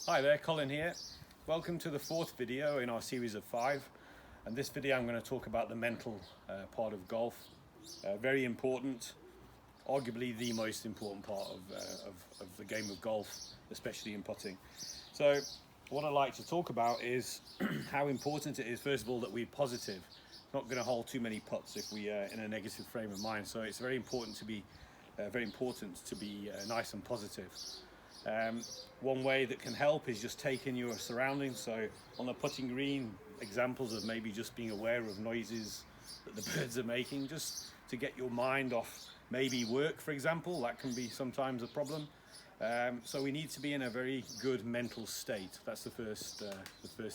Hi there, Colin here. Welcome to the fourth video in our series of 5. And this video I'm going to talk about the mental part of golf. Very important, arguably the most important part of the game of golf, especially in putting. So what I'd like to talk about is how important it is, first of all, that we're positive. Not going to hold too many putts if we are in a negative frame of mind. So it's very important to be nice and positive. One way that can help is just take in your surroundings. So on a putting green, examples of maybe just being aware of noises that the birds are making, just to get your mind off maybe work, for example. That can be sometimes a problem. So we need to be in a very good mental state. That's the first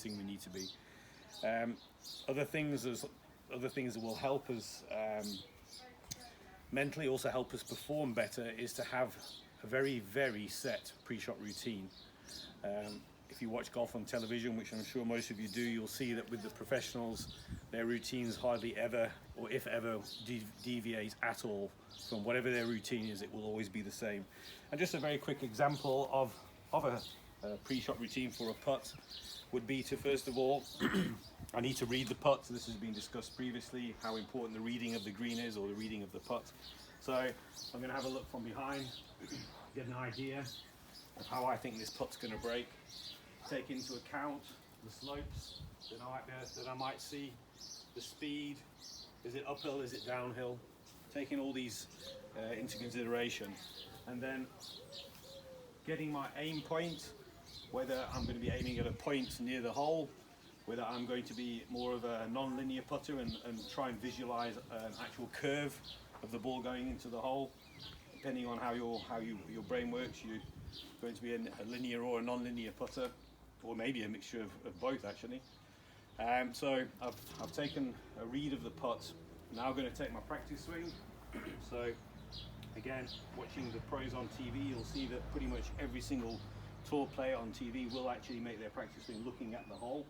thing we need to be. Other things that will help us mentally, also help us perform better, is to have a very set pre-shot routine. If you watch golf on television, which I'm sure most of you do, you'll see that with the professionals, their routines hardly ever, or if ever, deviate at all from whatever their routine is. It will always be the same. And just a very quick example of a pre-shot routine for a putt would be to, first of all, I need to read the putt. So this has been discussed previously, how important the reading of the green is, or the reading of the putt. So I'm going to have a look from behind, get an idea of how I think this putt's going to break, take into account the slopes that I might see, the speed, is it uphill, is it downhill, taking all these into consideration, and then getting my aim point, whether I'm going to be aiming at a point near the hole, whether I'm going to be more of a non-linear putter and try and visualize an actual curve of the ball going into the hole. Depending on how your brain works, you're going to be a linear or a non-linear putter, or maybe a mixture of both actually. So I've taken a read of the putt. Now I'm going to take my practice swing. So again, watching the pros on TV, you'll see that pretty much every single tour player on TV will actually make their practice swing looking at the hole,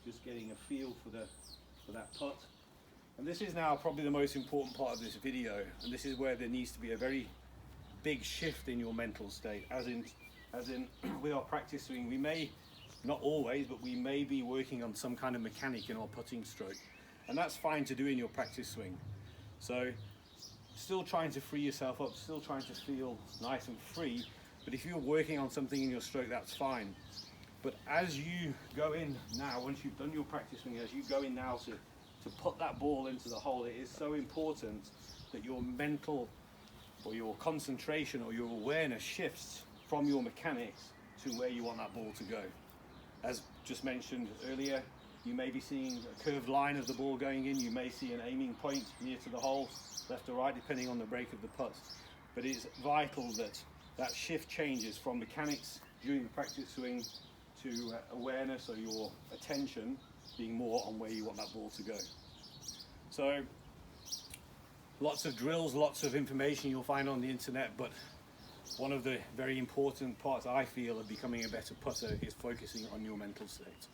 just getting a feel for that putt. And this is now probably the most important part of this video, and this is where there needs to be a very big shift in your mental state. As in with our practice swing, we may, not always, but we may be working on some kind of mechanic in our putting stroke. And that's fine to do in your practice swing. So still trying to free yourself up, still trying to feel nice and free, but if you're working on something in your stroke, that's fine. But as you go in now, once you've done your practice swing, as you go in now to put that ball into the hole, it is so important that your mental or your concentration or your awareness shifts from your mechanics to where you want that ball to go. As just mentioned earlier, you may be seeing a curved line of the ball going in, you may see an aiming point near to the hole, left or right, depending on the break of the putt. But it's vital that that shift changes from mechanics during the practice swing to awareness, or your attention being more on where you want that ball to go. So lots of drills, lots of information you'll find on the internet, but one of the very important parts I feel of becoming a better putter is focusing on your mental state.